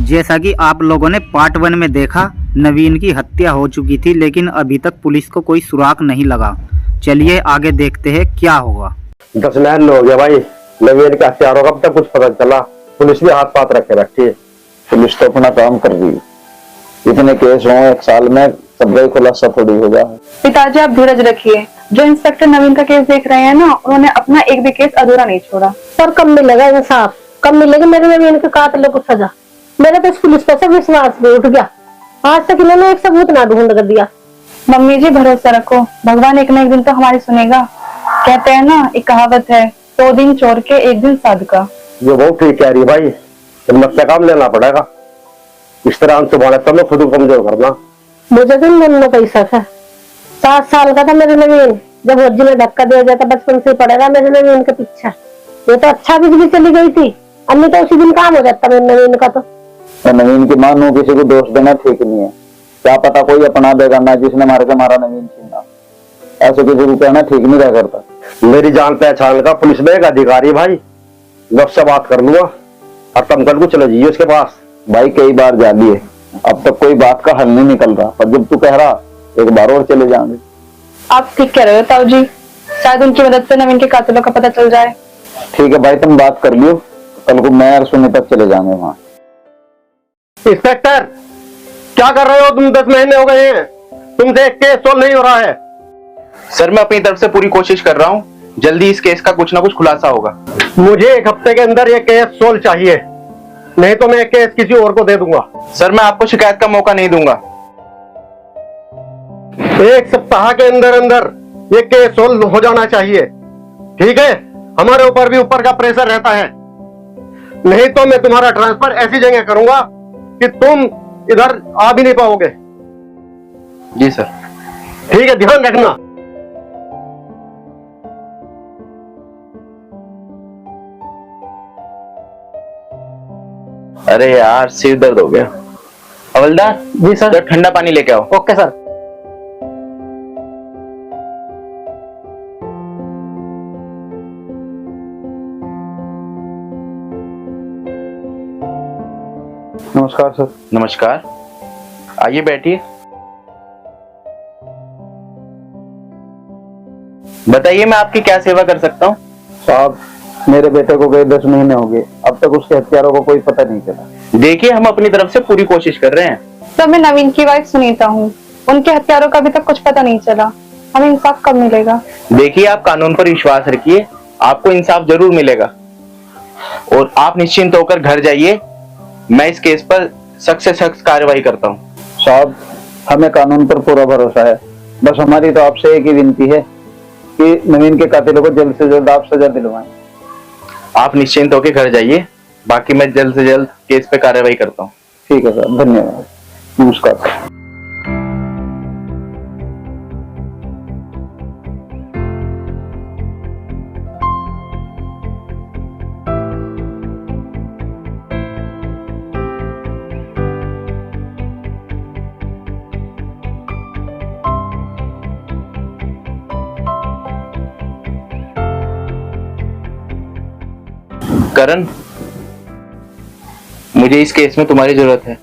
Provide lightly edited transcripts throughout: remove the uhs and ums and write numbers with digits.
जैसा कि आप लोगों ने पार्ट 1 में देखा, नवीन की हत्या हो चुकी थी, लेकिन अभी तक पुलिस को कोई सुराग नहीं लगा। चलिए आगे देखते हैं क्या होगा। 10 महीने हो गया भाई, नवीन के हथियारों का अब तक कुछ पता चला। पुलिस भी हाथ पात रखे बैठी है। पुलिस तो अपना काम कर रही है। इतने केस हो 1 साल में, सबका खुलासा थोड़ी हो जाए। पिताजी आप धीरज रखिए। जो इंस्पेक्टर नवीन का केस देख रहे हैं ना, उन्होंने अपना एक भी केस अधूरा नहीं छोड़ा। सर कब मिलेगा इंसाफ, कब मिलेगी मेरे नवीन के कातिलों को सजा? मेरा तो इस पुलिस पर से विश्वास भी उठ गया। आज तक इन्होंने एक सबूत ना ढूंढ कर दिया। मम्मी जी भरोसा रखो, भगवान एक न एक दिन तो हमारी सुनेगा। कहते हैं ना, एक कहावत है, 100 दिन चोर के 1 दिन साधका। ये बहुत ठीक कह रही भाई, हिम्मत से काम लेना पड़ेगा। इस तरह हमसे बोला तब खुद को कमजोर करना। मुझे तो इन दोनों का शक है। 7 साल का था मेरे नवीन, जब हज्जी में धक्का दिया जाता बचपन से पड़ेगा मेरे नवीन के पीछे। ये तो अच्छा बिजली चली गई थी, अन्य तो उसी दिन काम हो जाता मेरे नवीन का। तो नवीन की मानो किसी को दोष देना ठीक नहीं है। क्या पता कोई अपना देगा, मैं जिसने मार के मारा नवीन छीना, ऐसे किसी को कहना ठीक नहीं रह करता। मेरी जान पहचान का पुलिस में एक अधिकारी भाई, मैं उससे बात कर लूंगा और तुम कल को चलो जाइए उसके पास। भाई कई बार जा लिए, अब तक कोई बात का हल नहीं निकल रहा, पर जब तू कह रहा एक बार और चले जाएंगे। आप ठीक कह रहे हो ताऊ जी, शायद उनकी मदद से नवीन के कातिलों का पता चल जाए। ठीक है भाई, तुम बात कर लियो, कल को मैं और सुनी तक चले जाएंगे वहाँ। इंस्पेक्टर क्या कर रहे हो तुम? 10 महीने हो गए हैं, तुमसे एक केस सोल्व नहीं हो रहा है। सर मैं अपनी तरफ से पूरी कोशिश कर रहा हूँ, जल्दी इस केस का कुछ ना कुछ खुलासा होगा। मुझे 1 हफ्ते के अंदर ये केस सोल्व चाहिए, नहीं तो मैं केस किसी और को दे दूंगा। सर मैं आपको शिकायत का मौका नहीं दूंगा। 1 सप्ताह के अंदर अंदर ये केस सोल्व हो जाना चाहिए, ठीक है? हमारे ऊपर भी ऊपर का प्रेशर रहता है, नहीं तो मैं तुम्हारा ट्रांसफर ऐसी जगह करूंगा कि तुम इधर आ भी नहीं पाओगे। जी सर। ठीक है, ध्यान रखना। अरे यार सिर दर्द हो गया। हवलदार जी सर। तो ठंडा पानी लेके आओ। Okay sir. नमस्कार सर। नमस्कार, आइए बैठिए। बताइए मैं आपकी क्या सेवा कर सकता हूँ? साहब मेरे बेटे को गए 10 महीने हो गए, अब तक उसके हथियारों को कोई पता नहीं चला। देखिए हम अपनी तरफ से पूरी कोशिश कर रहे हैं। तो मैं नवीन की वाइफ सुनीता हूँ, उनके हत्यारों का अभी तक कुछ पता नहीं चला। हमें इंसाफ कब मिलेगा? देखिए आप कानून पर विश्वास रखिए, आपको इंसाफ जरूर मिलेगा और आप निश्चिंत होकर घर जाइए। मैं इस केस पर सख्त से सख्त कार्रवाई करता हूँ। साहब हमें कानून पर पूरा भरोसा है, बस हमारी तो आपसे एक ही विनती है कि नवीन के कातिलों को जल्द से जल्द आप सजा दिलवाएं। आप निश्चिंत होकर घर जाइए, बाकी मैं जल्द से जल्द केस पे कार्रवाई करता हूँ। ठीक है सर, धन्यवाद, नमस्कार। करण, मुझे इस केस में तुम्हारी जरूरत है।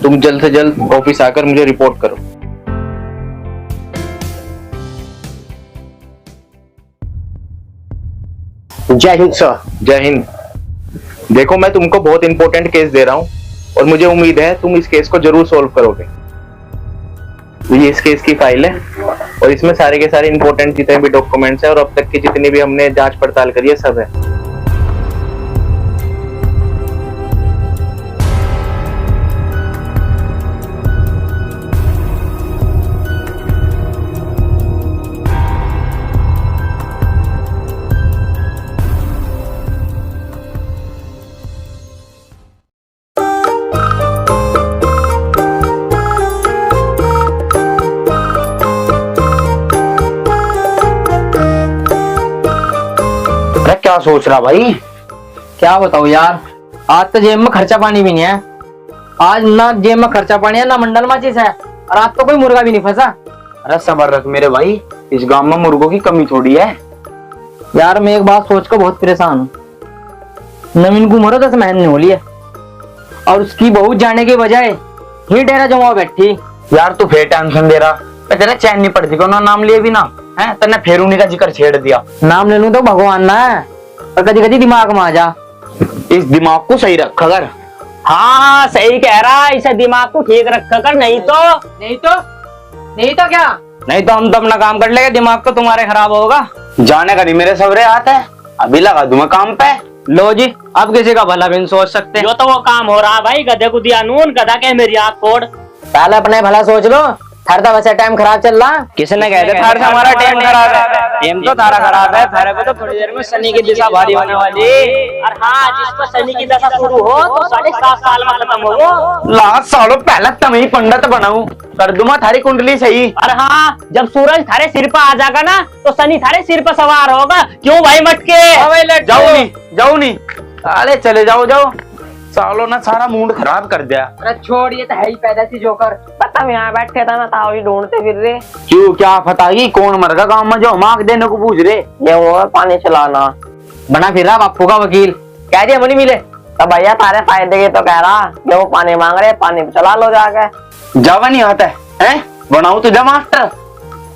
तुम जल्द से जल्द ऑफिस आकर मुझे रिपोर्ट करो। जय हिंद सर। जय हिंद। देखो मैं तुमको बहुत इंपॉर्टेंट केस दे रहा हूँ और मुझे उम्मीद है तुम इस केस को जरूर सॉल्व करोगे। ये इस केस की फाइल है और इसमें सारे के सारे इंपॉर्टेंट जितने भी डॉक्यूमेंट्स हैं और अब तक की जितनी भी हमने जांच पड़ताल करी है सब है। क्या सोच रहा भाई? क्या बताऊं यार, आज तो जेब में खर्चा पानी भी नहीं है। आज ना जेब में खर्चा पानी है ना मंडल माचिस है, और आज तो कोई मुर्गा भी नहीं फंसा। अरे सबर रख मेरे भाई, इस गांव में मुर्गों की कमी थोड़ी है। यार मैं एक बात सोच कर बहुत परेशान हूँ। नवीन को मरो 10 महीने हो लिए, और उसकी बहू जाने के बजाय ही डेरा जमा बैठी। यार तू फिर टेंशन दे रहा, मैं तेरा चैन नहीं पड़ती को ना नाम लिए भी ना है, तने फिर उन्हीं का जिक्र छेड़ दिया। नाम ले लूं तो भगवान ना है, पर कभी कभी दिमाग में आ जा। इस दिमाग को सही रख कर। हाँ सही कह रहा, इसे दिमाग को ठीक रखा कर, नहीं तो क्या? नहीं तो हम तो अपना काम कर लेंगे, दिमाग तो तुम्हारे खराब होगा। जाने का नहीं मेरे सवरे हाथ है, अभी लगा दूं मैं काम पे। लो जी, अब किसी का भला भी नहीं सोच सकते। जो तो वो काम हो रहा भाई, गधे को दिया नून, गधा के मेरी आँख फोड़। पहले अपने भला सोच लो, हर वैसे टाइम खराब चल रहा। किसने कह दिया थार से हमारा टाइम खराब है? टाइम तो तारा खराब है, थारे को तो थोड़ी देर में शनि की दिशा भारी होने वाली। और हाँ, जिस पर शनि की दशा शुरू हो तो 7.5 साल में खत्म हो। लास्ट सालों पहले तुम ही पंडित बनाऊं, कर दूंगा थारी कुंडली सही। और हाँ, जब सूरज थारे सिर पर आ जाएगा ना तो शनि थारे सिर पर सवार होगा। क्यों भाई मटके? जाओ नहीं अरे चले जाओ, सालों ने सारा मूड खराब कर दिया। अरे छोड़, ये तो है ही पैदा सी जोकर। पता हम यहाँ बैठे था ना, ताऊ ही ढूंढते फिर रहे। क्यों क्या फताई, कौन मर गया गाँव में जो मांग देने को पूछ रहे? ये वो पानी चलाना बना फिर रहा बापू का वकील, कह दिया मनी मिले तो भैया तारे फायदे के तो कह रहा, ये वो पानी मांग रहे, पानी पे चला लो जाके। जावा नहीं आता है? बनाऊ तुझे मास्टर,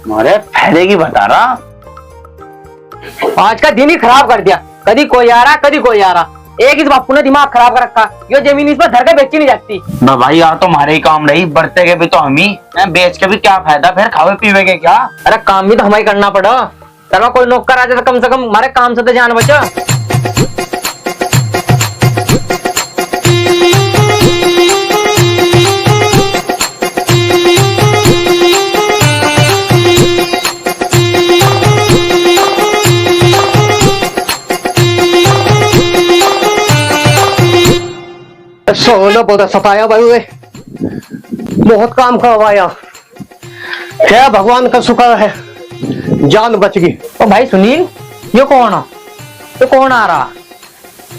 मारे फायदे की बता रहा। आज का दिन ही खराब कर दिया, कभी कोई आ रहा कभी कोई आ रहा। एक इस बापू ने दिमाग खराब कर रखा, ये जमीन इस पर धर के बेची नहीं जाती। भाई यार तुम्हारे ही काम रही, बढ़ते के भी तो हम ही हैं, बेच के भी क्या फायदा, फिर खावे पीवे के क्या? अरे काम भी तो हमें करना पड़ा। चलो कोई नौकर आ जाए तो कम से कम हमारे काम से तो जान बचा। सोना बहुत सताया भाई, बहुत काम करवाया, क्या भगवान का शुक्र है जान बच गई। ओ भाई सुनील, ये कौन है? तो कौन आ रहा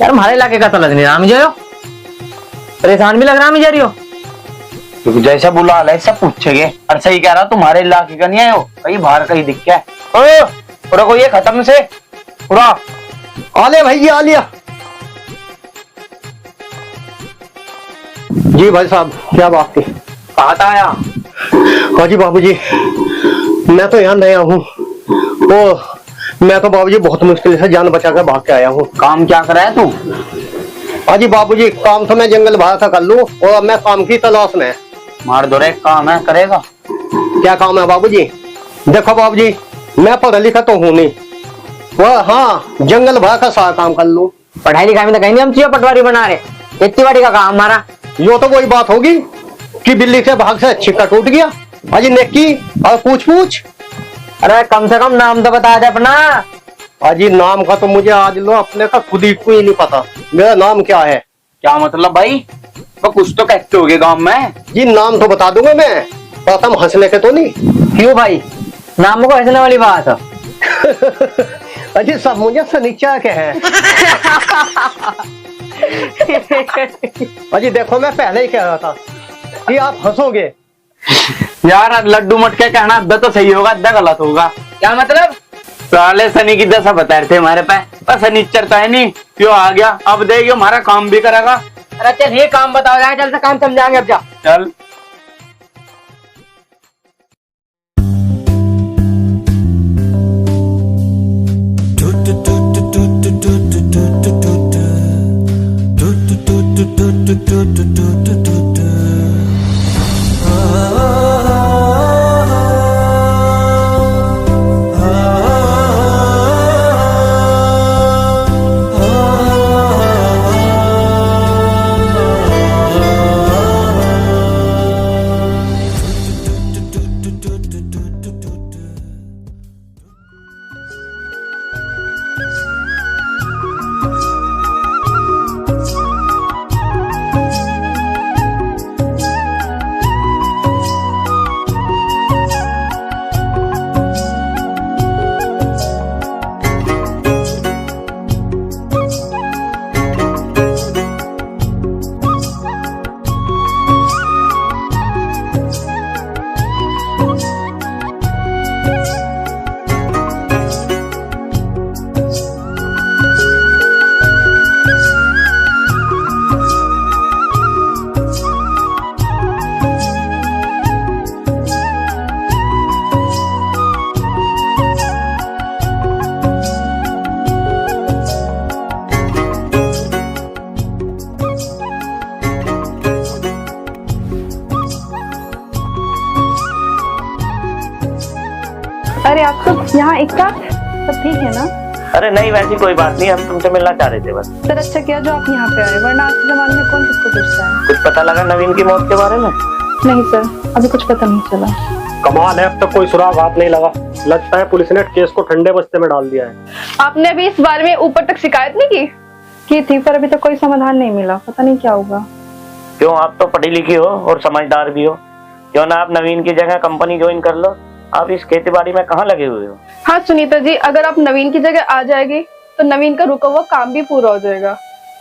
यार? हमारे इलाके का तो लग नहीं रहा मुझे, परेशान भी लग रहा मुझे रही हो। तो जैसा बुला ले सब पूछेगे, और सही कह रहा तुम्हारे इलाके का नहीं है वो, कहीं बाहर का ही दिख गया। पूरा कोई खत्म से पूरा आले भैया आ लिया जी। भाई साहब क्या बात थी? कहा था आया? हाँ जी बाबूजी, मैं तो यहाँ नया हूँ, वो मैं तो बाबूजी बहुत मुश्किल से जान बचा कर भाग के आया हूँ। काम क्या कर रहा है तू? हाँ जी बाबूजी, काम तो मैं जंगल बाहर से कर लूँ, और अब मैं काम की तलाश में। मार दो रे, काम है करेगा। क्या काम है बाबूजी? देखो बाबूजी, मैं पढ़ा लिखा तो हूँ नहीं, वह हाँ जंगल बाहर का सारा काम कर लूँ। पढ़ाई लिखाई में तो कहीं नहीं हम चाहिए पटवारी बना रहे, खेती बाड़ी का काम हमारा। यो तो वही बात होगी कि बिल्ली से भाग से छिक्का टूट गया। अजी नेकी और पूछ। अरे कम से कम नाम तो बता दे अपना। अजी नाम का तो मुझे आज लो अपने का खुद ही कोई नहीं पता, मेरा नाम क्या है। क्या मतलब भाई? तो कुछ तो कहते होगे गांव में। जी नाम तो बता दूंगा मैं, पर तुम हंसने के तो नहीं। क्यों भाई, नाम को हंसने वाली बात है? अजी सब मुझे सनीचा के हैं। अजी देखो मैं पहले ही कह रहा था कि आप हंसोगे। यार लड्डू मटके कहना अद्धा तो सही होगा, अद्धा गलत होगा। क्या मतलब? साले शनि की दशा बता रहे थे हमारे पे, पर शनिचर तो है नहीं, क्यों आ गया? अब देखियो हमारा काम भी करेगा। अरे चल ये काम बताओ जाए, चल से काम समझाएंगे अब जा। चल यहाँ एक साथ सब ठीक है ना? अरे नहीं, वैसी कोई बात नहीं, हम तुमसे मिलना चाह रहे थे बस। सर अच्छा किया जो आप यहाँ पे आए, वरना आज के जमाने में कौन किसको पूछता है। कुछ पता लगा नवीन की मौत के बारे में? नहीं सर, अभी कुछ पता नहीं चला। कमाल है, अब तक कोई सुराग हाथ नहीं लगा। लगता है पुलिस ने केस को ठंडे बस्ते में डाल दिया है। आपने अभी इस बारे में ऊपर तक शिकायत नहीं की थी, पर अभी तक कोई समाधान नहीं मिला। पता नहीं क्या होगा। क्यों, आप तो पढ़ी लिखी हो और समझदार भी हो, क्यों ना आप नवीन की जगह कंपनी ज्वाइन कर लो। आप इस खेती बाड़ी में कहाँ लगे हुए हो? हाँ सुनीता जी, अगर आप नवीन की जगह आ जाएगी तो नवीन का रुका हुआ काम भी पूरा हो जाएगा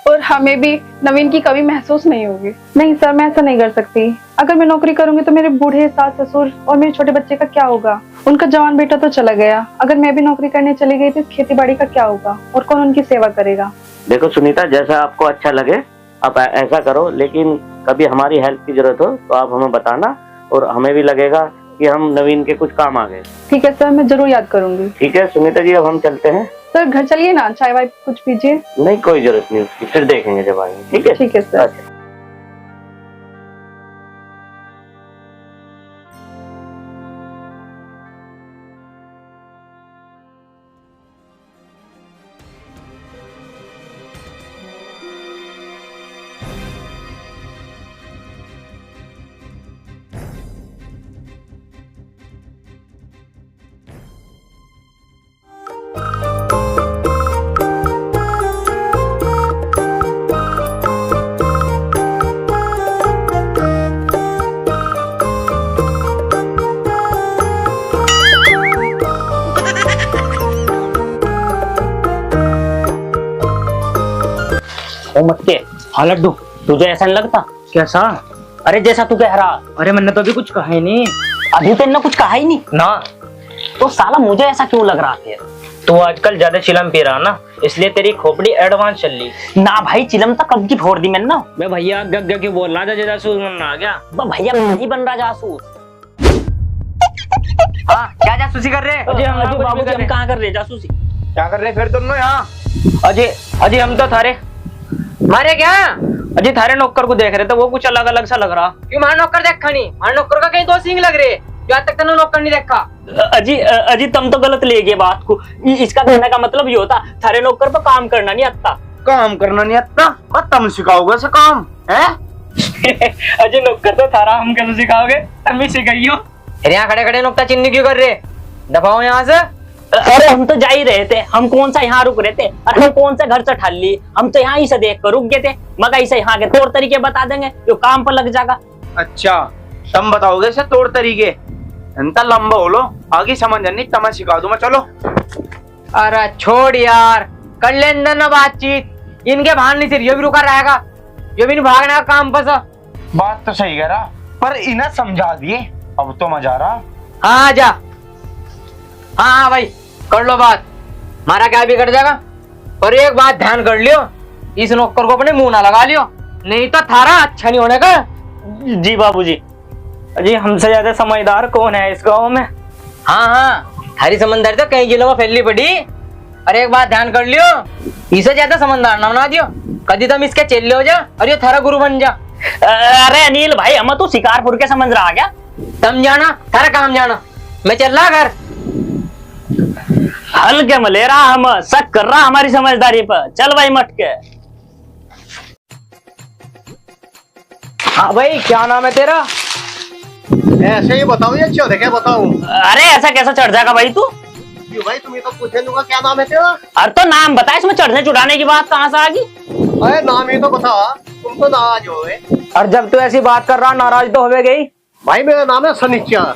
और हमें भी नवीन की कमी महसूस नहीं होगी। नहीं सर, मैं ऐसा नहीं कर सकती। अगर मैं नौकरी करूंगी तो मेरे बूढ़े सास ससुर और मेरे छोटे बच्चे का क्या होगा? उनका जवान बेटा तो चला गया, अगर मैं भी नौकरी करने चली गई तो खेती बाड़ी का क्या होगा और कौन उनकी सेवा करेगा? देखो सुनीता, जैसा आपको अच्छा लगे आप ऐसा करो, लेकिन कभी हमारी हेल्प की जरूरत हो तो आप हमें बताना और हमें भी लगेगा कि हम नवीन के कुछ काम आ गए। ठीक है सर, मैं जरूर याद करूंगी। ठीक है सुनीता जी, अब हम चलते हैं। सर घर चलिए ना, चाय वाय कुछ पीजिए। नहीं, कोई जरूरत नहीं उसकी, फिर देखेंगे जब आएंगे। ठीक है? ठीक है सर। अच्छा। ओ मटके, हाँ लड्डू, तुझे ऐसा नहीं लगता? कैसा? अरे जैसा तू कह रहा। अरे मैंने तो अभी कुछ कहा ही नहीं। अभी तेने कुछ कहा ही नहीं ना। तो साला मुझे ऐसा क्यों लग रहा फिर? तू आजकल ज्यादा चिलम पी रहा ना, इसलिए तेरी खोपड़ी एडवांस चल रही। ना भाई, चिलम तो कब की फोड़ दी मैंने ना। मैं भैया गग क्यों बोल रहा था, जासूस बनना आ गया। भैया नहीं बन रहा जासूस। हाँ, क्या जासूसी कर रहे हैं? अजय, हम बाबू बाबूजी हम कहाँ कर रहे हैं जासूसी? क्या कर रहे हैं फिर दोनों यहाँ? अजय अजय, हम तो थारे मारे क्या? अजय थारे नौकर को देख रहे थे, वो कुछ अलग अलग सा लग रहा। क्यों मार नौकर देखा नहीं? मार नौकर का कहीं दो सींग लग रहे, जो आज तक तेने नौकर नहीं देखा। अजय तुम तो गलत ले गए बात को। इसका कहने का मतलब ये होता थारे नौकर पर काम करना नहीं आता। काम करना नहीं आता? तुम सिखाओगे से काम है? अजय नौकर तो थारा, हम कैसे सिखाओगे? तुम ही सिखाइयो। फिर यहाँ खड़े खड़े नुक्ता चिन्ह क्यों कर रहे? दबाओ यहाँ से। अरे हम तो जा ही रहे थे, हम कौन सा यहाँ रुक रहे थे और हम कौन सा घर से ठल ली, हम तो यहाँ ही से देख कर रुक गए थे। मगर इसे यहाँ के तौर तरीके बता देंगे जो काम पर लग जाएगा। अच्छा, तुम बताओगे से तौर तरीके? इतना लंबा हो लो, आगे समझ नहीं, तब सिखा दूंगा। चलो। अरे छोड़ यार, कर ले अंदर ना बातचीत। इनके भान नहीं सिर, ये भी रुका रहेगा, ये भी नहीं भागने का काम बस। बात तो सही कह रहा, पर इन्हें समझा दिए, अब तो मजा आ रहा। हाँ जा। हाँ भाई कर लो बात, मारा क्या भी कर जाएगा। पर एक बात ध्यान कर लियो, इस नौकर को अपने मुंह ना लगा लियो, नहीं तो थारा अच्छा नहीं होने का। जी बाबूजी। जी हमसे ज्यादा समझदार कौन है इस गांव में? हाँ हाँ, हरी समझदारी तो कई जिलों में फैली पड़ी। अरे एक बात ध्यान कर लियो, इसे ज्यादा समझदार ना बना दियो, कभी तुम इसके चेले हो जा और ये थारा गुरु बन जा। अरे अनिल भाई, हम तो शिकारपुर के समझ रहा क्या? तुम जाना, थारा काम जाना, मैं चल रहा घर। हल्के में ले रहा, हम शक कर रहा हमारी समझदारी पर। चल भाई मटके। हाँ भाई, क्या नाम है तेरा? ऐसे ही बताओ या चौधे क्या बताऊं? अरे ऐसा कैसा चढ़ जाएगा भाई तू? क्यों भाई, तुम्हें तो पूछे लूंगा क्या नाम है तेरा? अरे तो नाम बता, इसमें चढ़ने चुढ़ाने की बात कहाँ से आ गई? अरे नाम ही तो बता, तुम तो नाराज हो गए। और जब तू ऐसी बात कर रहा, नाराज तो हो गई। भाई मेरा नाम है सनिचर,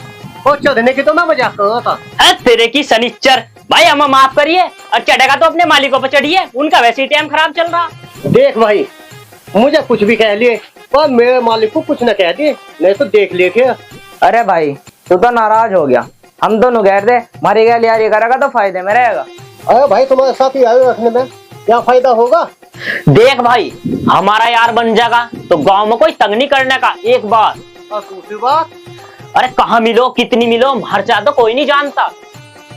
और चढ़ने की तो मैं मजाक कर रहा था। तेरे की सनिच्चर भाई, हमें माफ करिए, और चढ़ेगा तो अपने मालिकों पर चढ़िए, उनका वैसे ही टाइम खराब चल रहा। देख भाई, मुझे कुछ भी कह लिए पर मेरे मालिक को कुछ न कह दिए, नहीं तो देख लिए थे। अरे भाई तू तो नाराज हो गया, हम दोनों गैर दे, मारी गया लिया करेगा तो फायदे में रहेगा। अरे भाई तुम्हारे साथ ही आए रखने में क्या फायदा होगा? देख भाई, हमारा यार बन जाएगा तो गांव में कोई तंग नहीं करने का। एक बात। और दूसरी बात? अरे कहाँ मिलो, कितनी मिलो, हर तो कोई नहीं जानता।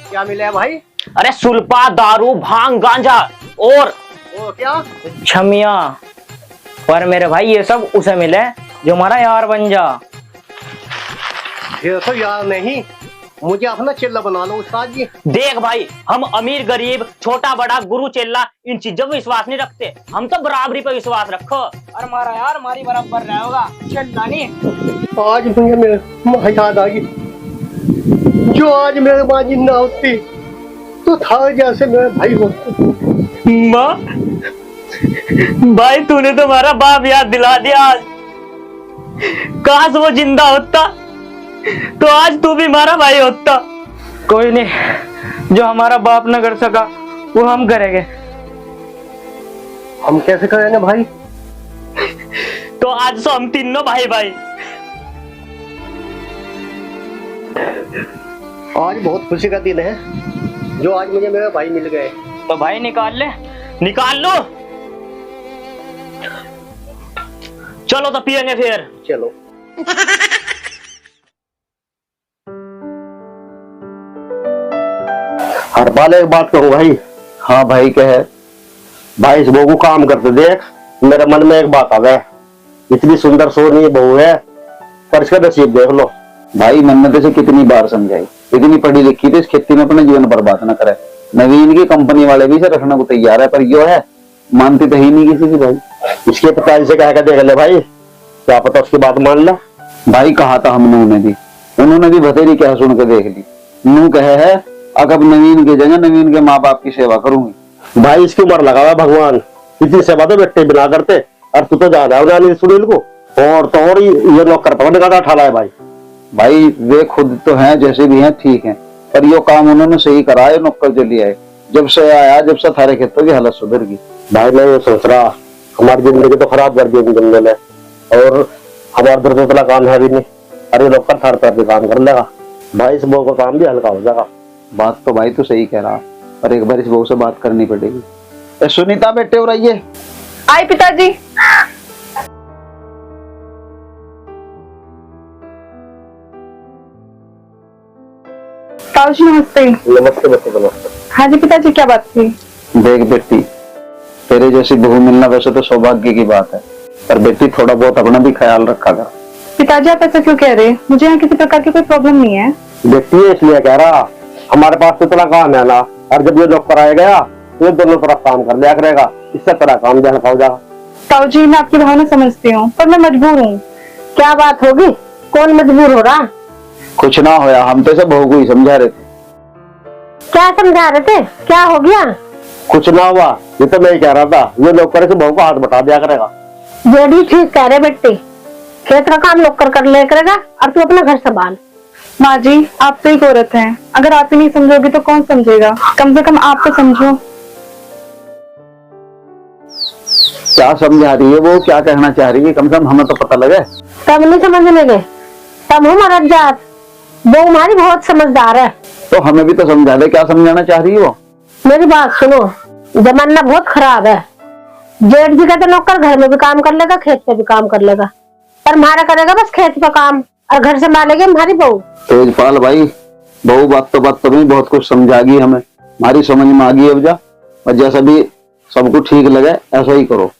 क्या मिले भाई? अरे सुल्पा, दारू, भांग, गांजा और क्या? छमिया। पर मेरे भाई ये सब उसे मिले जो हमारा यार बन जा। ये तो यार नहीं, मुझे अपना चेला बना लो उस्ताद जी। देख भाई, हम अमीर गरीब छोटा बड़ा गुरु चेला इन चीजों पे विश्वास नहीं रखते, हम तो बराबरी पे विश्वास रखो। और मारा यार हमारी बराबर रहेगा चलना नहीं। आज मुझे मेरे माँ याद आ गई, जो आज मेरे माँ जिंदा होती तो था जैसे मेरे भाई होते। माँ, भाई तूने तो हमारा बाप याद दिला दिया आज। काश वो जिंदा होता तो आज तू भी हमारा भाई होता। कोई नहीं, जो हमारा बाप न कर सका वो हम करेंगे। हम कैसे करेंगे भाई? तो आज तो हम तीनों भाई भाई। आज बहुत खुशी का दिन है, जो आज मुझे मेरे भाई मिल गए। तो भाई निकाल ले, निकाल लो। चलो तो पियेंगे फिर। चलो। हर बार एक बात कहूँ भाई। हाँ भाई क्या है? भाई इस बहू को काम करते देख, मेरे मन में एक बात आ गया। इतनी सुंदर सोनी बहू है, पर इसका नसीब देख लो। भाई मैंने तो इसे कितनी बार समझाई, इतनी पढ़ी लिखी थी, इस खेती में अपना जीवन बर्बाद न करे। नवीन की कंपनी वाले भी इसे रखने को तैयार है, पर यो है मानती तो ही नहीं किसी की। भाई इसके पिताजी से कह कर देख ले भाई, क्या पता उसकी बात मान ले। भाई कहा था हमने उन्हें भी, उन्होंने भी बतेरी क्या सुन के देख ली। नू कहे है अब नवीन की जगह नवीन के माँ बाप की सेवा करूंगी। भाई इसकी उम्र लगा हुआ भगवान, इतनी सेवा तो बेटे बिना करते, और तू तो जाना है सुनील को। और तो और ये नौकर पकड़ने का ठाला है भाई। भाई वे खुद तो हैं जैसे भी हैं ठीक हैं, पर यो काम उन्होंने सही करा है। नौकर जो लिया है, जब से आया जब से थारे खेतों की हालत सुधर गई। भाई मैं ये सोच रहा, हमारी जिंदगी तो खराब कर दी बंदे ने, और हमारे दर्द इतना काम है भी नहीं। अरे नौकर थार पर भी काम कर लेगा भाई, इस बहू का काम भी हल्का हो जाएगा। बात तो भाई तू सही कह रहा, पर एक बार इस बहू से बात करनी पड़ेगी। ए सुनीता बेटे हो रही है। आई पिताजी। ताऊजी नमस्ते। नमस्ते बच्चे, नमस्ते। हाँ जी पिताजी, क्या बात थी? देख बेटी, तेरे जैसी बहू मिलना वैसे तो सौभाग्य की बात है, पर बेटी थोड़ा बहुत अपना भी ख्याल रखा कर। पिताजी आप ऐसा क्यों कह रहे हैं? मुझे यहाँ किसी प्रकार की कोई प्रॉब्लम नहीं है। देखती है इसलिए कह रहा, हमारे पास तो इतना काम है ना, और जब ये नौकर आए गया तो ये दोनों तरफ काम कर लिया करेगा, इससे तेरा काम जो हल्का हो जाएगा। ताऊजी मैं आपकी भावना समझती हूँ, पर मैं मजबूर हूँ। क्या बात होगी? कौन मजबूर हो रहा? कुछ ना होया, हम तो सब बहू को ही समझा रहे थे। क्या समझा रहे थे? क्या हो गया? कुछ ना हुआ, ये तो मैं ही कह रहा था, ये नौकर से बहू को हाथ बटा दिया करेगा। ये भी ठीक कह रहे बेटी, खेत का काम नौकर कर ले करेगा और तू अपना घर संभाल। माँ जी आप तो एक औरत हैं, अगर आप ही नहीं समझोगे तो कौन समझेगा? कम से कम आप तो समझो। क्या समझा रही है वो, क्या कहना चाह रही है, कम से कम हमें तो पता लगे। तब नहीं समझने गए, तब हूँ मरद जात। वो हमारी बहुत समझदार है। तो हमें भी तो समझा दे, क्या समझाना चाह रही है वो। मेरी बात सुनो, जमाना बहुत खराब है। जेठ जी का तो नौकर घर में भी काम कर लेगा, खेत पे भी काम कर लेगा, पर हमारा करेगा बस खेत पे काम और घर संभालेगी हमारी बहू। तेजपाल भाई, बहू बात तो नहीं, बहुत कुछ समझागी हमें, हमारी समझ में आ गई। अब जा, और जैसा भी सबको ठीक लगे ऐसा ही करो।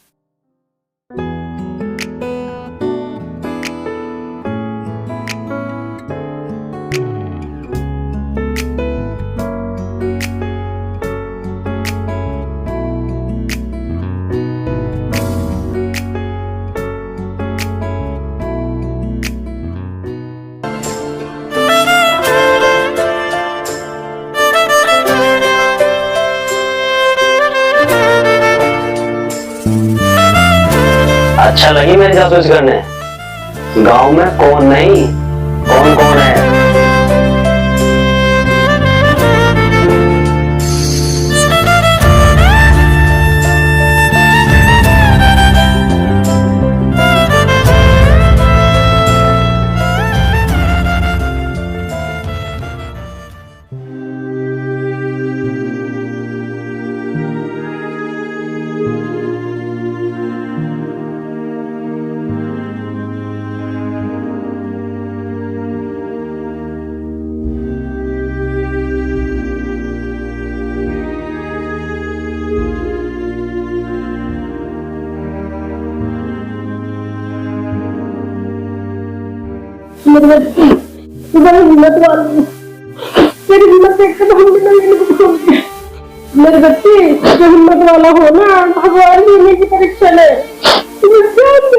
अच्छा लगी मेरी जासूसी करने? गांव में कौन नहीं, कौन कौन है। मेरी बड़ी हिम्मत वाली मेरी हिम्मत देख कर हमने नवीन को बोल दिया, मेरे बच्चे जो हिम्मत वाला हो ना, भगवान लेने की परीक्षा ले।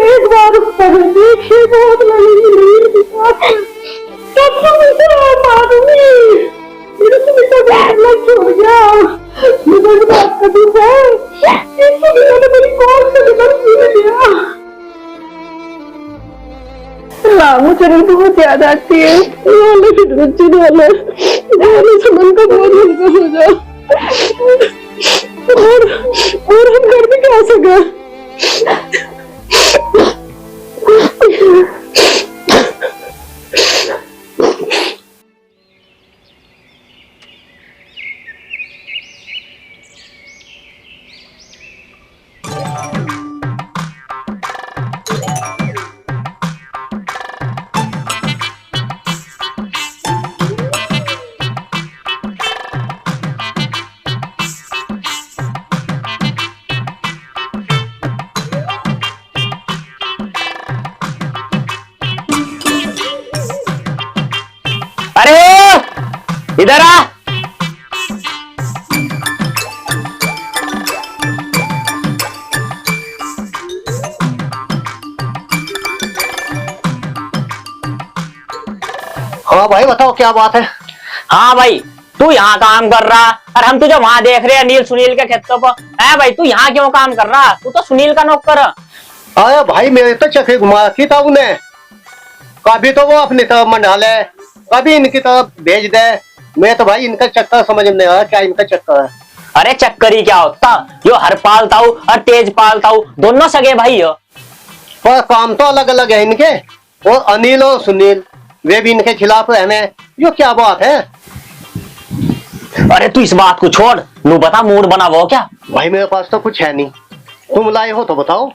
एक बार ऊपर देखिए बहुत नवीन की बात, तब तो मैं मारूंगी, मेरे को बेटा बैठना छोड़ गया, मुझे बात कर दूँ है, इसको मैंने मेरी कॉल से निकल दिया। मुझे बहुत याद आती है, सुमन का बहुत हल्का हो जाओ, और हम कर भी क्या सका। अरे इधर आ। हाँ भाई बताओ क्या बात है। हाँ भाई, तू यहाँ काम कर रहा और हम तुझे वहां देख रहे हैं नील सुनील के खेतों पर। है भाई, तू यहाँ क्यों काम कर रहा? तू तो सुनील का नौकर है। अरे भाई मेरे तो चक्कर घुमा की था उन्हें, कभी तो वो अपनी तरफ मंडा ले, कभी इनकी तरफ भेज दे। मैं तो भाई इनका चक्कर समझ में नहीं आया, क्या इनका चक्कर है। अरे चक्कर ही क्या होता, जो हर पालता हूँ और तेज पालता हूँ, दोनों सगे भाई हो। पर काम तो अलग अलग है इनके, और अनिल और सुनील वे भी इनके खिलाफ रहने, यो क्या बात है। अरे तू इस बात को छोड़, नू बता मूड बना वो क्या? भाई मेरे पास तो कुछ है नहीं, तुम लाए हो तो बताओ।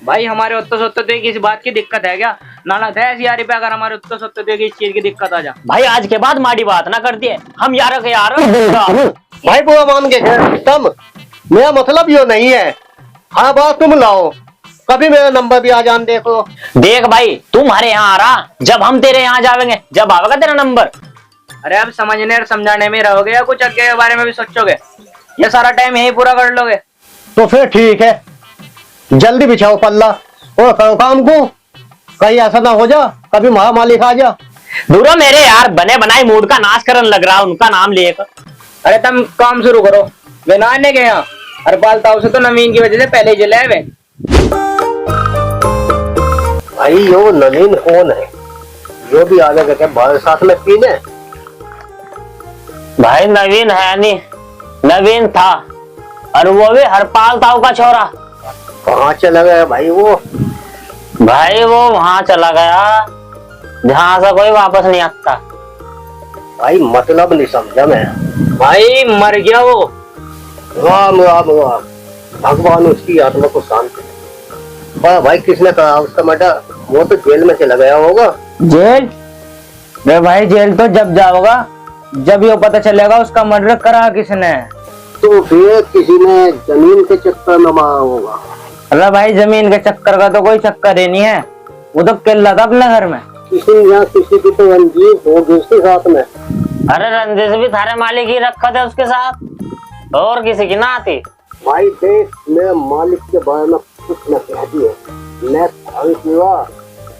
भाई हमारे उत्तर सत्तर किसी बात की दिक्कत है क्या? नाना था ऐसी यारी पे, अगर हमारे उत्तर सत्तर की इस चीज की दिक्कत आ जा। भाई आज के बाद माड़ी बात ना कर दिए, हम यार के यार। भाई बुआ मान के तुम, मेरा मतलब यो नहीं है। हाँ बात तुम लाओ, कभी मेरा नंबर भी आ जान देखो। देख भाई, तू हमारे यहाँ आ रहा, जब हम तेरे यहाँ जावेंगे, जब आवेगा तेरा नंबर। अरे अब समझने और समझाने में रहोगे या कुछ आगे के बारे में भी सोचोगे? ये सारा टाइम यही पूरा कर लोगे? तो फिर ठीक है, जल्दी बिछाओ पल्ला और करो काम को, कहीं ऐसा ना हो जा कभी हमारा मालिक आ जा। दूरो मेरे यार बने बनाए मूड का नाश करने लग रहा, उनका नाम लेकर। अरे तुम काम शुरू करो, वे ना आने के यहाँ हर पालताऊ से तो नवीन की वजह से पहले ही जले वे। भाई यो नवीन कौन है, जो भी आगे करके बाहर साथ में पीने। भाई नवीन है नहीं, नवीन था, और वो भी हरपाल ताऊ का छोरा। कहाँ चला गया भाई वो? भाई वो वहां चला गया जहां से कोई वापस नहीं आता। भाई मतलब नहीं समझा मैं। भाई मर गया वो। राम राम राम, भगवान उसकी आत्मा को शांति। पर भाई किसने कहा उसका मर्डर? वो तो जेल में चला गया होगा। जेल? रे भाई जेल तो जब जाओगा जब ये पता चलेगा उसका मर्डर करा किसने। तो फिर किसी ने जमीन के चक्कर में मारा होगा। अरे भाई जमीन के चक्कर का तो कोई चक्कर ही नहीं है, वो तो किल्ला था अपने घर में। किसी यहाँ किसी की तो रंजीत होगी उसके साथ में। अरे रंजिश भी थारे मालिक ही रखा था उसके साथ, और किसी की ना आती। भाई देख, मेरे मालिक के बारे में कुछ न कह दिए, मैं हुआ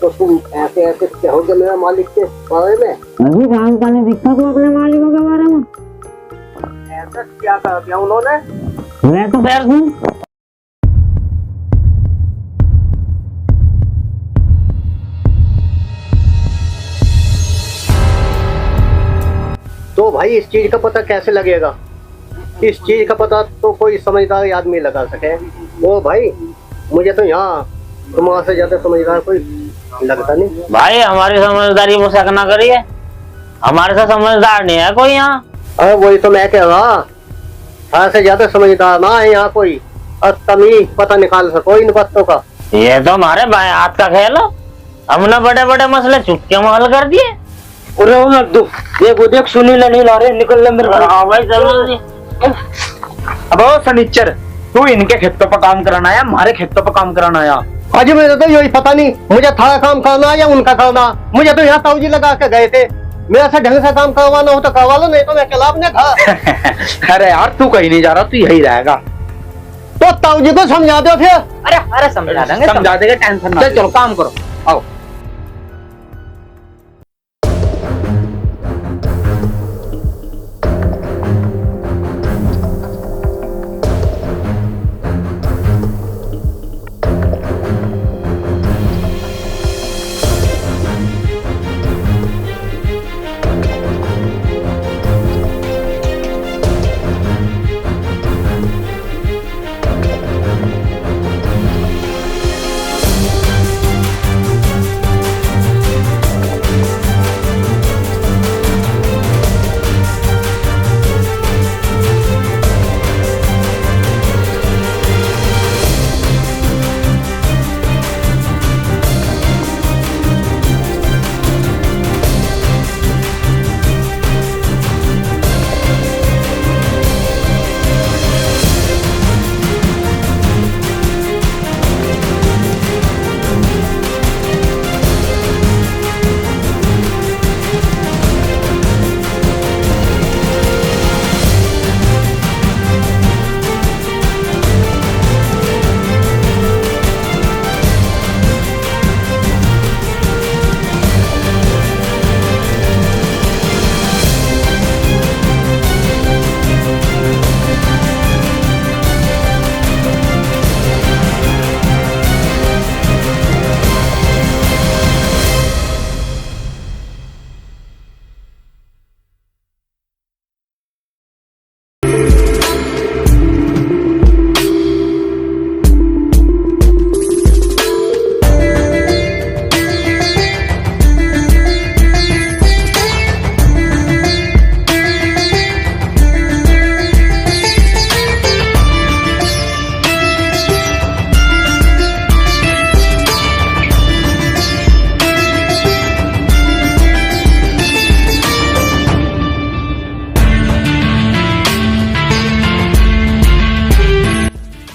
तो तुम ऐसे ऐसे कहोगे मेरे मालिक के बारे में। अभी काम का नहीं दिखता तो अपने मालिकों के बारे में ऐसा क्या कर दिया उन्होंने? मैं तो खैर हूँ। तो भाई इस चीज का पता कैसे लगेगा? इस चीज का पता तो कोई समझदार आदमी लगा सके। वो भाई मुझे तो यहाँ तुम्हारे से ज्यादा समझदार कोई लगता नहीं। भाई हमारी समझदारी वो शक ना करिए, हमारे से समझदार नहीं है कोई यहाँ। अरे वही तो मैं कह रहा, से ज्यादा समझदार ना है यहाँ कोई, और तुम ही पता निकाल सको इन बातों का। ये तो हमारे बाएं हाथ का खेल है, हमने बड़े बड़े मसले चुटकियों में हल कर दिए। देख सुनील नहीं ला रहे, निकल ले मेरे घर। हाँ भाई जल्दी। अब सनीचर तू इनके खेतों पर काम कराना आया, हमारे खेतों पर काम कराना आया? अजी मुझे तो यही पता नहीं, मुझे थारा काम करना या उनका करना। मुझे तो यहाँ ताऊजी लगा के गए थे, मेरे से ढंग से काम करवाना हो तो करवा लो, नहीं तो मैं खिलाफ नहीं था। अरे यार तू कहीं नहीं जा रहा, तू यही रहेगा। तो ताऊ जी को समझा दो फिर। अरे अरे समझा देंगे, समझा देगा, टेंशन ना। चल चलो काम करो, आओ।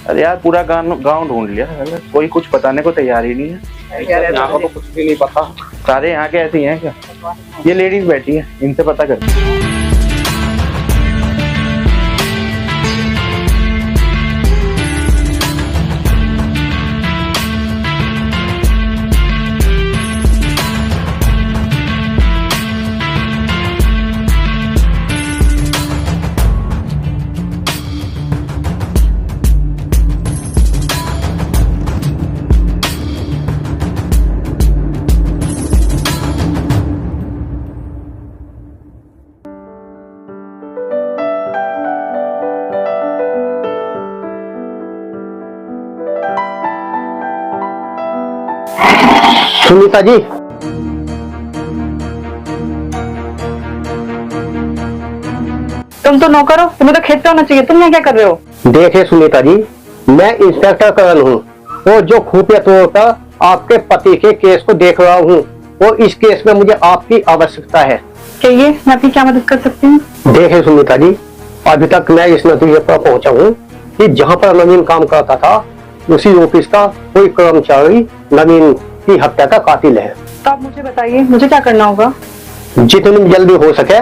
अरे यार पूरा गांव ढूंढ लिया, कोई कुछ बताने को तैयार ही नहीं है। यहाँ को तो कुछ भी नहीं पता। सारे यहाँ के ऐसे ही हैं क्या? ये लेडीज बैठी है, इनसे पता कर। सुनीता जी, तुम तो नौकर हो, तुम्हें तो खेत पे होना चाहिए, तुम यहाँ क्या कर रहे हो? देखिए सुनीता जी, मैं इंस्पेक्टर करण हूँ और जो खुफिया तौर पर आपके पति के केस को देख रहा हूँ और इस केस में मुझे आपकी आवश्यकता है। कहिए, मैं आपकी क्या मदद कर सकती हूँ? देखिए सुनीता जी, अभी तक मैं इस नतीजे पर पहुंचा हूँ कि जहाँ पर नवीन काम करता था उसी ऑफिस का कोई कर्मचारी नवीन की हत्या का कातिल है। तो आप मुझे बताइए, मुझे क्या करना होगा? जितनी जल्दी हो सके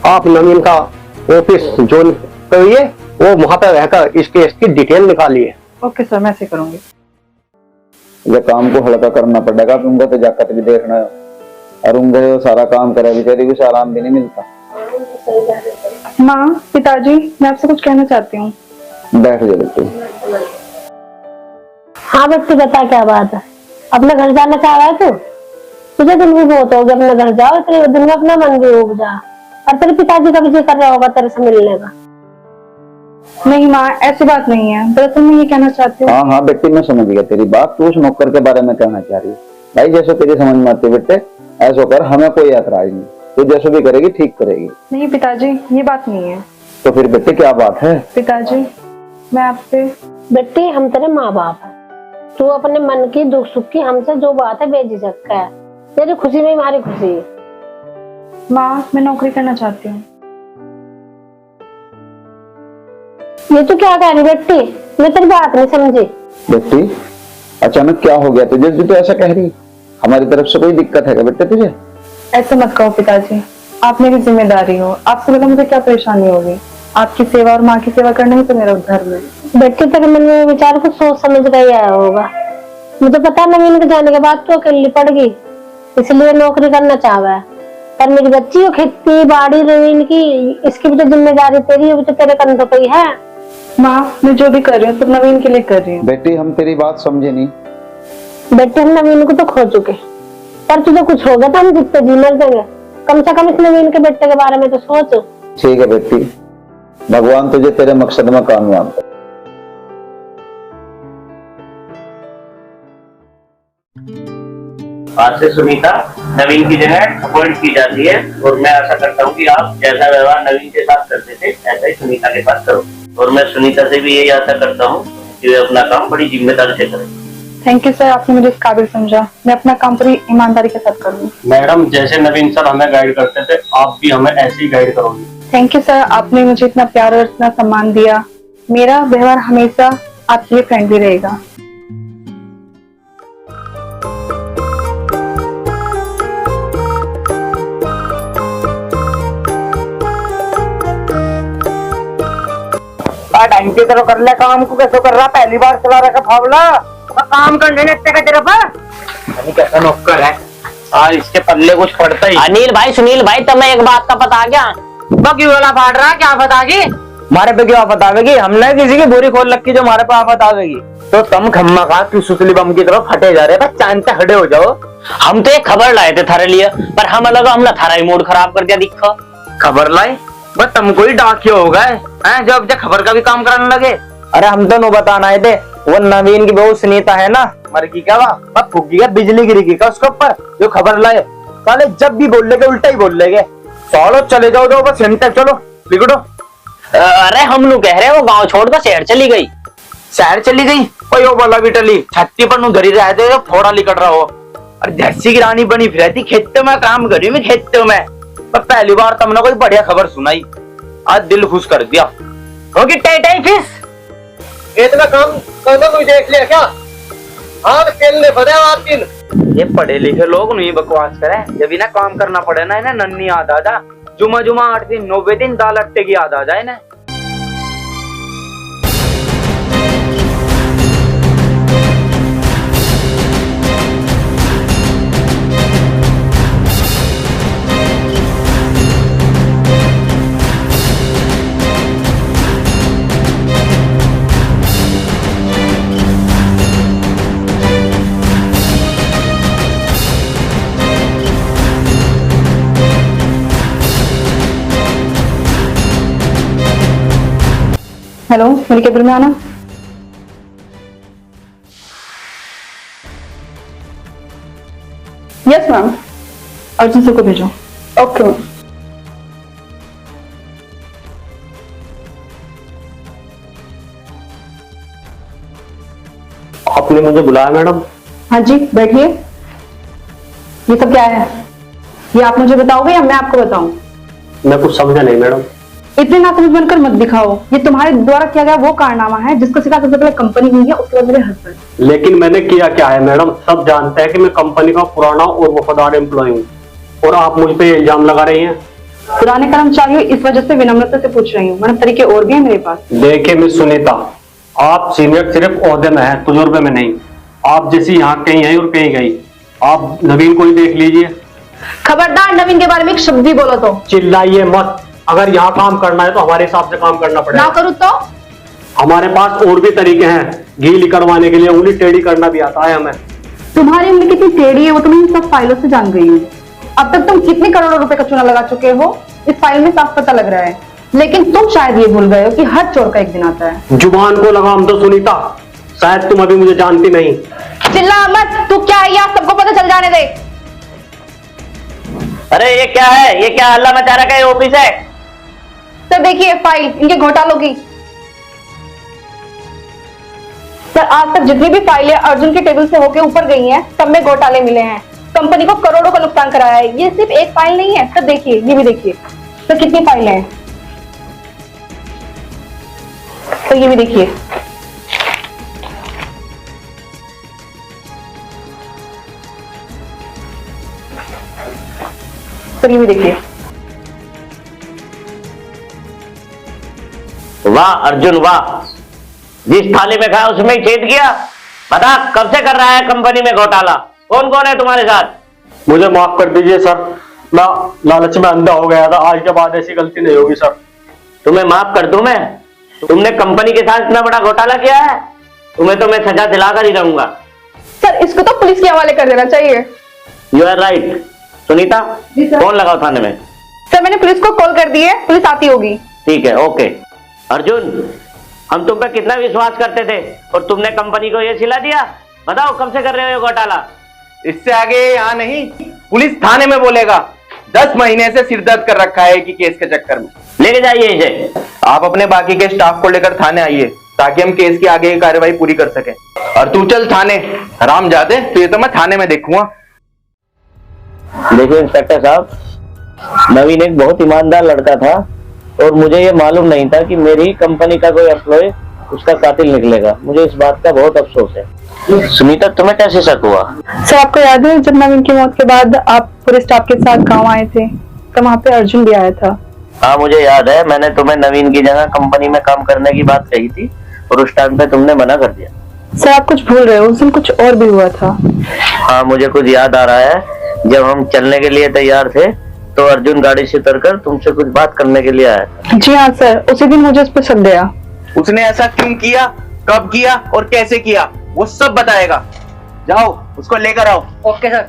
आप नवीन का ऑफिस ज्वाइन करिए और वहाँ पर रहकर इस केस की डिटेल निकालिए। ओके सर, मैं ऐसे करूंगी। ये काम को हल्का करना पड़ेगा तुमको, तो जाकर भी देखना है। और उनके सारा काम करे, बेचारी भी आराम भी नहीं मिलता। माँ, पिताजी, मैं आपसे कुछ कहना चाहती हूँ। बैठ जा बेटी। हाँ बच्ची, बता क्या बात है? अपने घर जाना चाह रहा है तू? तुझे दिन भी बहुत हो गया, अपने घर जाओ, तेरे दिन में अपना मन भी उग जा। और तेरे पिताजी का भी जी कर रहा होगा तेरे से मिलने का। नहीं माँ, ऐसी बात नहीं है, दरअसल मैं ये कहना चाहती हूँ। हाँ हाँ बेटी, मैं समझ गया तेरी बात। तू उस नौकर के बारे में कहना चाह रही है। भाई जैसे तेरी समझ में आती है बेटे, ऐसा कर, हमें कोई ऐतराज नहीं। तू जैसे भी करेगी ठीक करेगी। नहीं पिताजी, ये बात नहीं है। तो फिर बेटे क्या बात है? पिताजी, मैं आपसे। बेटी, हम तेरे माँ बाप है, तू अपने मन की दुख सुख की हमसे जो बात है बेझिझक कह। तेरी खुशी में हमारी खुशी है। माँ, मैं नौकरी करना चाहती हूँ। ये तू क्या कह रही बेटी? मैं तेरी बात नहीं समझी। बेटी अचानक क्या हो गया तुझे जो तो ऐसा कह रही? हमारी तरफ से कोई दिक्कत है क्या बेटे तुझे? ऐसे मत कहो पिताजी, आप मेरी जिम्मेदारी हो, आपसे बोला मुझे क्या परेशानी होगी। आपकी सेवा और माँ की सेवा करना ही तो मेरा धर्म है। बेटे तेरे मन में विचार कुछ सोच समझ कर ही आया होगा। मुझे पता है नवीन के जाने के बाद तो अकेली पड़ गई, इसलिए नौकरी करना चाह रहा है। पर मेरी बच्ची हो, खेती बाड़ी नवीन की, इसकी भी तो जिम्मेदारी तेरी है, भी तो तेरे कंधों पे ही है। माँ मैं जो भी कर रही हूँ सब नवीन के लिए कर रही हूँ। बेटी हम तेरी बात समझे नहीं। बेटे हम नवीन को तो खो चुके, पर तुझे कुछ हो गया तो हम जितने जी मर जाएंगे। कम से कम इस नवीन के बेटे के बारे में तो सोच। ठीक है बेटी, भगवान तुझे तेरे मकसद में कामयाब करे। आज से सुनीता नवीन की जगह अपॉइंट की जाती है और मैं आशा करता हूँ कि आप जैसा व्यवहार नवीन के साथ करते थे ऐसा ही सुनीता के साथ करो। और मैं सुनीता से भी यही आशा करता हूँ कि वे अपना काम बड़ी जिम्मेदारी से करें। थैंक यू सर, आपने मुझे इस काबिल समझा। मैं अपना काम पूरी ईमानदारी के साथ करूँगी। मैडम जैसे नवीन सर हमें गाइड करते थे, आप भी हमें ऐसे ही गाइड करोगी। थैंक यू सर, आपने मुझे इतना प्यार और इतना सम्मान दिया। मेरा व्यवहार हमेशा आपके लिए फ्रेंडली रहेगा। ढंग की तरह कर ले काम को, कैसे कर रहा, पहली बार चला रहा फावला। काम करने ने इतने का तेरे पर कैसा नौकर है, आज इसके पल्ले कुछ पड़ता ही। अनिल भाई सुनील भाई तुम्हें एक बात का पता क्या? बकी वाला फाड़ रहा, क्या बतागी? हमारे पे क्यों आफत आवेगी? हमने किसी की बोरी खोल रखी जो हमारे पे आफत आवेगी। तो तुम खम्मा खा तू सुतली बम की तरफ फटे जा रहे, बस चांद पे खड़े हो जाओ। हम तो एक खबर लाए थे थारे लिए, पर हम लगा हमने थारा ही मूड खराब कर दिया। दिखा खबर लाई, बस तुमको ही डाकिया हो गए हैं जो अब जब खबर का भी काम कराने लगे। अरे हम तो नो बताना आए थे, वो नवीन की बहू सुनीता है ना, मर की क्या बस फूकी का बिजली गिरी का उसके ऊपर जो खबर लाए। साले जब भी बोल लेगे उल्टा ही बोल लेगे। चलो चले जाओ, जाओ बस सेंटर चलो बिगड़ो। अरे हम लोग कह रहे हैं वो गांव छोड़कर शहर चली गई। शहर चली गई? कोई वो वाला बिटली छत्ती पर धरी रहे थे, फोड़ा लिकड़ रहा हो। और झस्सी की रानी बनी फिर थी, खेतों में काम करी मैं खेतों में। पर पहली बार तुमने कोई बढ़िया खबर सुनाई, आज दिल खुश कर दिया। होगी टाई फिश इतना काम करना कोई देख लिया क्या? हाथ खेलने पड़े आप दिन। ये पढ़े लिखे लोग नहीं बकवास करें, जब इन्हें काम करना पड़े ना, इन्हें नन्नी याद आ जा। जुमा 8 दिन 90 दिन दाल अट्टे की याद आ जाए इन्हें। हेलो, मेरे केबिन में आना। यस मैम, अर्जुन सर को भेजो। Okay ma'am. आपने मुझे बुलाया मैडम? हाँ जी बैठिए। ये सब क्या है? ये आप मुझे बताओगे या मैं आपको बताऊं? मैं कुछ समझा नहीं मैडम। इतने नासमझ बनकर मत दिखाओ। ये तुम्हारे द्वारा किया गया वो कारनामा है जिसको सिखा सबसे पहले कंपनी हुई है, उसके बाद मेरे हस्बैंड। लेकिन मैंने किया क्या है मैडम? सब जानते हैं कि मैं कंपनी का पुराना और वफादार एम्प्लॉय हूँ, और आप मुझ पे इल्जाम लगा रही हैं। पुराने कर्मचारी हो इस वजह से विनम्रता से पूछ रही हूँ, वरना तरीके और भी हैं मेरे पास। देखिए मिस सुनीता, आप सीनियर सिर्फ ओहदे में है, तजुर्बे में नहीं। आप जैसी यहाँ कहीं आई और कहीं गई। आप नवीन को ही देख लीजिए। खबरदार नवीन के बारे में एक शब्द भी बोलो तो। चिल्लाइए मत। अगर यहाँ काम करना है तो हमारे हिसाब से काम करना ना पड़ेगा। करूँ तो? हमारे पास और भी तरीके हैं, घी निकलवाने के लिए उंगली टेढ़ी करना भी आता है हमें। तुम्हारी उंगली कितनी टेढ़ी है वो तो मैं इन सब फाइलों से जान गई हूँ। अब तक तुम कितने करोड़ों रुपए का चूना लगा चुके हो इस फाइल में साफ पता लग रहा है। लेकिन तुम शायद ये भूल गए हो कि हर चोर का एक दिन आता है। जुबान को लगाम दो सुनीता, शायद तुम अभी मुझे जानती नहीं। चिल्ला मत, तू क्या है सबको पता चल जाने दे। अरे ये क्या है? ये क्या हल्ला मचा रखा है? ऑफिस है? सर देखिए फाइल इनके घोटालों की। सर आज तक जितनी भी फाइलें अर्जुन के टेबल से होके ऊपर गई हैं, सब में घोटाले मिले हैं। कंपनी को करोड़ों का नुकसान कराया है। ये सिर्फ एक फाइल नहीं है सर, देखिए ये भी देखिए। सर कितनी फाइलें हैं? तो ये भी देखिए। सर ये भी देखिए। वाह अर्जुन वाह, जिस थाली में खाया उसमें ही छेद किया। बता कब से कर रहा है कंपनी में घोटाला, कौन कौन है तुम्हारे साथ? मुझे माफ कर दीजिए सर, मैं लालच में अंधा हो गया था, आज के बाद ऐसी गलती नहीं होगी सर। तुम्हें माफ कर दूं मैं? तुमने कंपनी के साथ इतना बड़ा घोटाला किया है, तुम्हें तो मैं सजा दिलाकर ही रहूंगा। सर इसको तो पुलिस के हवाले कर देना चाहिए। You are right. सुनीता, जी सर। फोन लगाओ थाने में। सर मैंने पुलिस को कॉल कर दी है, पुलिस आती होगी। ठीक है, ओके। अर्जुन, हम तुम पर कितना विश्वास करते थे और तुमने कंपनी को ये सिला दिया। बताओ कब से कर रहे हो ये घोटाला? इससे आगे यहाँ नहीं, पुलिस थाने में बोलेगा। 10 महीने से सिर दर्द कर रखा है कि केस के चक्कर में। लेके जाइए इसे। आप अपने बाकी के स्टाफ को लेकर थाने आइए ताकि हम केस की आगे की कार्यवाही पूरी कर सकें। और तू चल थाने। हरामजादे, तो ये तो मैं थाने में देखूंगा। देखिए इंस्पेक्टर साहब, नवीन एक बहुत ईमानदार लड़का था और मुझे ये मालूम नहीं था कि मेरी कंपनी का कोई एम्प्लॉय उसका कातिल निकलेगा। मुझे इस बात का बहुत अफसोस है। सुनीता, तुम्हें कैसे शक हुआ? सर आपको याद है जब नवीन की मौत के बाद आप पूरे स्टाफ के साथ गाँव आए थे, तो वहाँ पे अर्जुन भी आया था। हाँ मुझे याद है, मैंने तुम्हें नवीन की जगह कंपनी में काम करने की बात कही थी और उस टाइम पे तुमने मना कर दिया। सर आप कुछ भूल रहे हो, उस दिन कुछ और भी हुआ था। हाँ मुझे कुछ याद आ रहा है, जब हम चलने के लिए तैयार थे तो अर्जुन गाड़ी से उतरकर तुमसे कुछ बात करने के लिए आया था। जी हाँ सर, उसी दिन मुझे उस पर शक गया। उसने ऐसा क्यों किया, कब किया और कैसे किया, वो सब बताएगा। जाओ उसको लेकर आओ। Okay sir.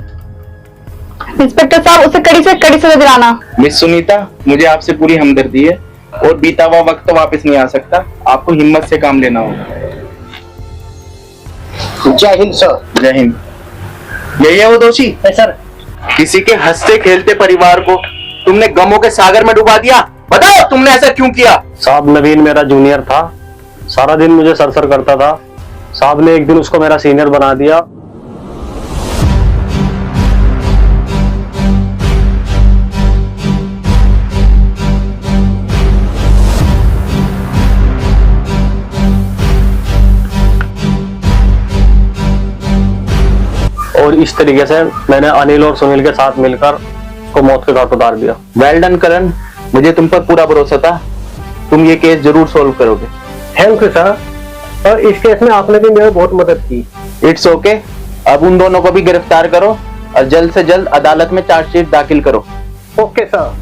इंस्पेक्टर साहब उसे कड़ी से कड़ी सजा दिलाना। मिस सुनीता, मुझे आपसे पूरी हमदर्दी है और बीता हुआ वक्त तो वापस नहीं आ सकता। आपको हिम्मत से काम लेना होगा। जय हिंद सर। जय हिंद। यही है वो दोषी? सर किसी के हंसते खेलते परिवार को तुमने गमों के सागर में डुबा दिया। बताओ तुमने ऐसा क्यों किया? साहब नवीन मेरा जूनियर था, सारा दिन मुझे सरसर करता था। साहब ने एक दिन उसको मेरा सीनियर बना दिया। और इस तरीके से मैंने अनिल और सुनील के साथ मिलकर उसको मौत के घाट उतार दिया। वेल डन करण, मुझे तुम पर पूरा भरोसा था, तुम ये केस जरूर सोल्व करोगे। थैंक यू सर, और इस केस में आपने भी मेरी बहुत मदद की। It's okay. अब उन दोनों को भी गिरफ्तार करो और जल्द से जल्द अदालत में चार्जशीट दाखिल करो। Okay sir.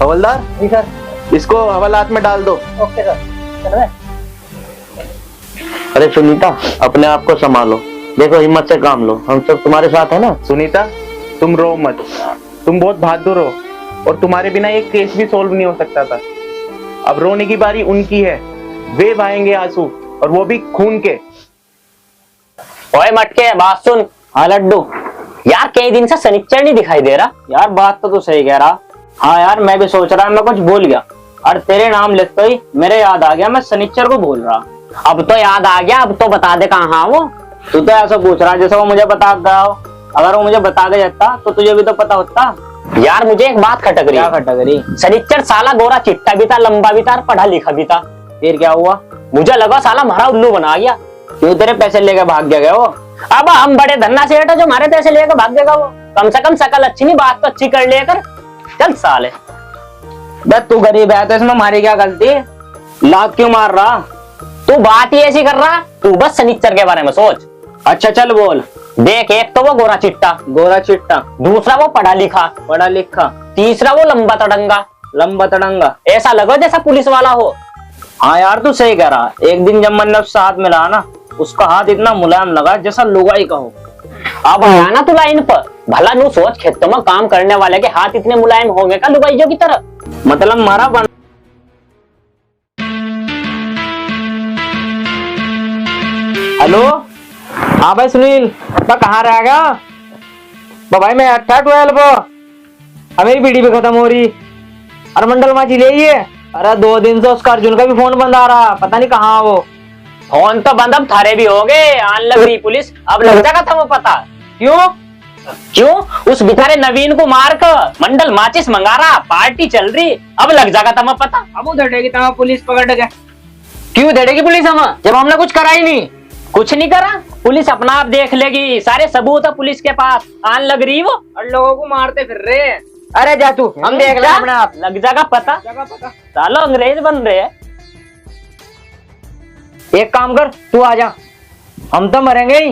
हवलदार, जी सर। इसको हवालात में डाल दो। Okay sir. अरे सुनीता, अपने आप को संभालो, देखो हिम्मत से काम लो, हम सब तुम्हारे साथ है ना। सुनीता, तुम रो मत, तुम बहुत बहादुर हो और तुम्हारे बिना एक केस भी सोल्व नहीं हो सकता था। अब रोने की बारी उनकी है, वे बहाएंगे आंसू और वो भी खून के। ओए मटके, बात सुन। हाँ लड्डू, यार कई दिन से सनिच्चर नहीं दिखाई दे रहा। यार बात तो तू सही कह रहा। हाँ यार मैं भी सोच रहा, मैं कुछ भूल गया और तेरे नाम लेते ही मेरे याद आ गया, मैं सनिच्चर को भूल रहा। अब तो याद आ गया, अब तो बता दे कहाँ वो। तू तो ऐसा पूछ रहा जैसे वो मुझे बता गया हो। अगर वो मुझे बता के जाता तो तुझे भी तो पता होता। यार मुझे एक बात खटक रही। क्या खटक रही? सनिच्चर साला गोरा चिट्टा भी था, लंबा भी था और पढ़ा लिखा भी था। फिर क्या हुआ? मुझे लगा साला हमारा उल्लू बना गया। क्यों तेरे पैसे लेके भाग गया वो? अब हम बड़े धन्ना सेठ है जो हमारे पैसे लेकर भाग गएगा वो? कम से कम शकल अच्छी नहीं, बात तो अच्छी कर लेकर चल साले। बस तू गरीब है तो इसमें हमारी क्या गलती? लात क्यों मार रहा? तू बात ही ऐसी कर रहा, तू बस सनिच्चर के बारे में सोच। अच्छा चल बोल। देख, एक तो वो गोरा चिट्टा, दूसरा वो पढ़ा लिखा, तीसरा वो लंबा तड़ंगा, ऐसा लगा जैसा पुलिस वाला हो। हाँ यार तू सही कह रहा। एक दिन जब मैंने उससे हाथ मिलाया ना, उसका हाथ इतना मुलायम लगा जैसा लुगाई का हो। अब आया ना तू लाइन पर, भला नू सोच खेतों में काम करने वाले के हाथ इतने मुलायम होंगे का लुगाई जो की तरह? मतलब मारा बन। हेलो, हाँ भाई सुनील, मैं कहाँ रह गया? भाई मैं 12 मेरी पीढ़ी भी खत्म हो रही। अरे मंडल माची ले ये। अरे 2 दिन से उसका अर्जुन का भी फोन बंद आ रहा, पता नहीं कहाँ वो। फोन तो बंद अब थारे भी हो गए, आन लग रही पुलिस। अब लग जाएगा था वो पता। क्यों? उस बेचारे नवीन को मार कर मंडल माचिस मंगा रहा, पार्टी चल रही, अब लग जाएगा था पता। अब धड़ेगी तमा पुलिस पकड़ के। क्यों धड़ेगी पुलिस हम, जब हमने कुछ करा ही नहीं? कुछ नहीं करा, पुलिस अपना आप देख लेगी, सारे सबूत है पुलिस के पास, आन लग रही वो। और लोगों को मारते फिर रहे। अरे जा तू, हम देख ले अपने आप। लग जाएगा पता, सालो अंग्रेज बन रहे हैं। एक काम कर, तू आ जा, हम तो मरेंगे ही,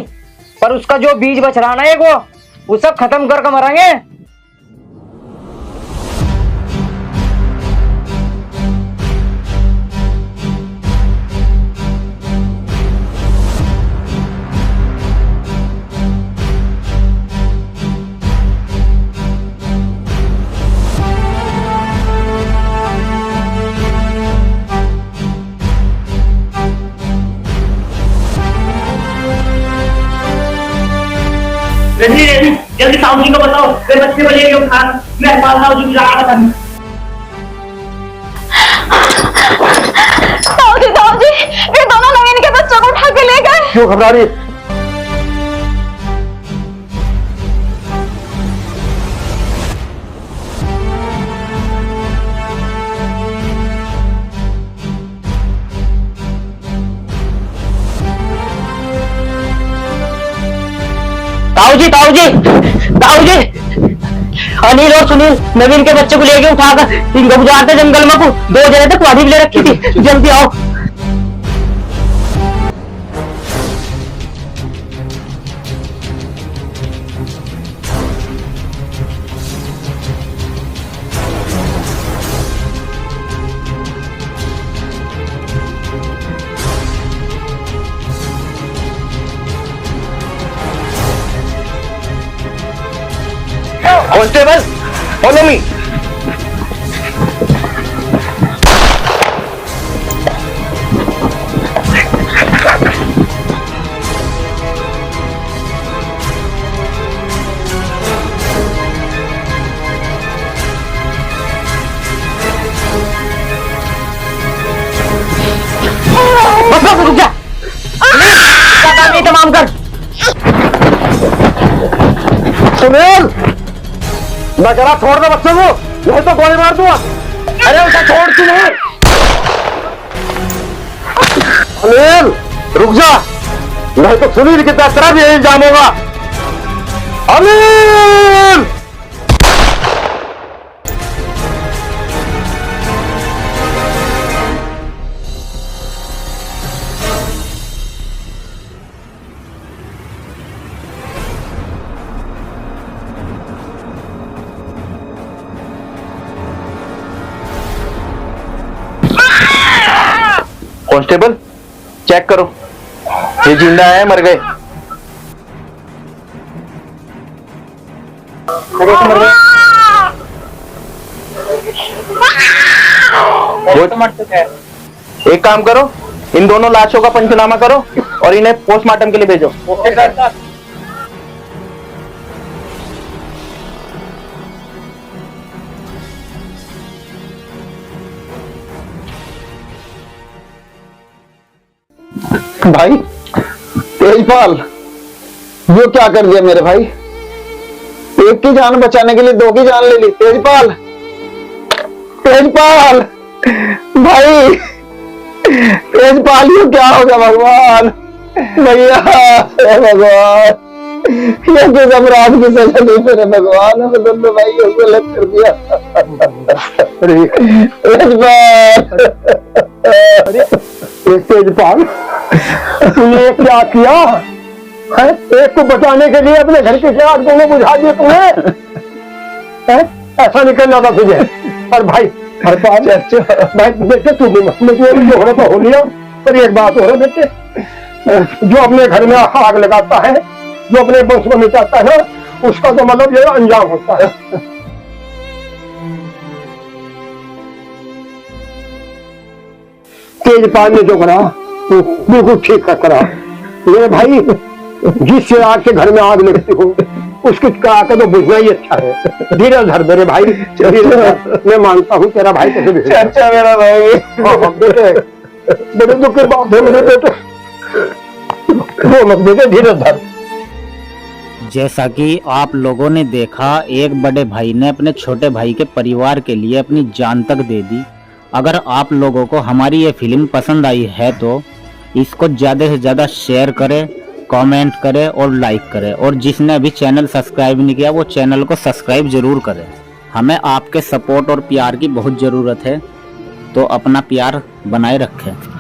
पर उसका जो बीज बच रहा ना एक वो सब खत्म करके मरेंगे। रजनी रजनी जल्दी साहू जी को बताओ, वे बच्चे को लेके उठा, मैं साहू जी को जा रहा था। ताऊ जी, ये दोनों नवीन के बच्चों को उठा के ले गए। क्यों घबरा रही? ताऊ जी, अनिल और सुनील नवीन के बच्चे को लेके उठाकर इनको गुजारते जंगल में को 2 जने तक वादी भी ले रखी थी। जल्दी आओ। Constable, follow me. बस रुक जा, काम तमाम कर। सुनील, मैं कह रहा छोड़ दो बच्चे को, नहीं तो गोली मार दूंगा। अरे उसे छोड़ सुनील। सुनील रुक जा, नहीं तो सुनील की तरह भी यही इल्जाम होगा। अनिल! कांस्टेबल, चेक करो, ये जिंदा है मर गए? एक काम करो, इन दोनों लाशों का पंचनामा करो और इन्हें पोस्टमार्टम के लिए भेजो। Okay sir. भाई तेजपाल, ये क्या कर दिया मेरे भाई? एक की जान बचाने के लिए 2 की जान ले ली। तेजपाल, तेजपाल भाई, तेजपाल ये क्या हो गया? भगवान भैया, हे भगवान, ये किस अपराध की सजा दी मेरे भगवान? हमें दोनों भाइयों को गलत कर दिया। तेजपाल, तूने क्या किया है? एक को बचाने के लिए अपने घर की आग दोनों बुझा दिए तूने। ऐसा नहीं करना था तुझे। और भाई भाई बेटे, तू मुझे हो रहा तो हो लिया, पर एक बात हो रहा बेटे, जो अपने घर में आग लगाता है, जो अपने वंश को मिटाता है ना, उसका तो मतलब ये अंजाम होता है। तेजपाल ने जो करा बिल्कुल ठीक करा। ये भाई, जिससे आग के घर में आग लगती हो उसकी आग तो बुझना ही अच्छा है। धीरज धर मेरे भाई, मैं मानता हूँ तेरा भाई कैसे। अच्छा मेरा भाई, बेटे बड़े दुख की बात है मेरे बेटे, वो मत बेटे, धीरज धर। जैसा कि आप लोगों ने देखा, एक बड़े भाई ने अपने छोटे भाई के परिवार के लिए अपनी जान तक दे दी। अगर आप लोगों को हमारी ये फिल्म पसंद आई है तो इसको ज़्यादा से ज़्यादा शेयर करें, कमेंट करें और लाइक करें। और जिसने अभी चैनल सब्सक्राइब नहीं किया वो चैनल को सब्सक्राइब जरूर करें। हमें आपके सपोर्ट और प्यार की बहुत ज़रूरत है, तो अपना प्यार बनाए रखें।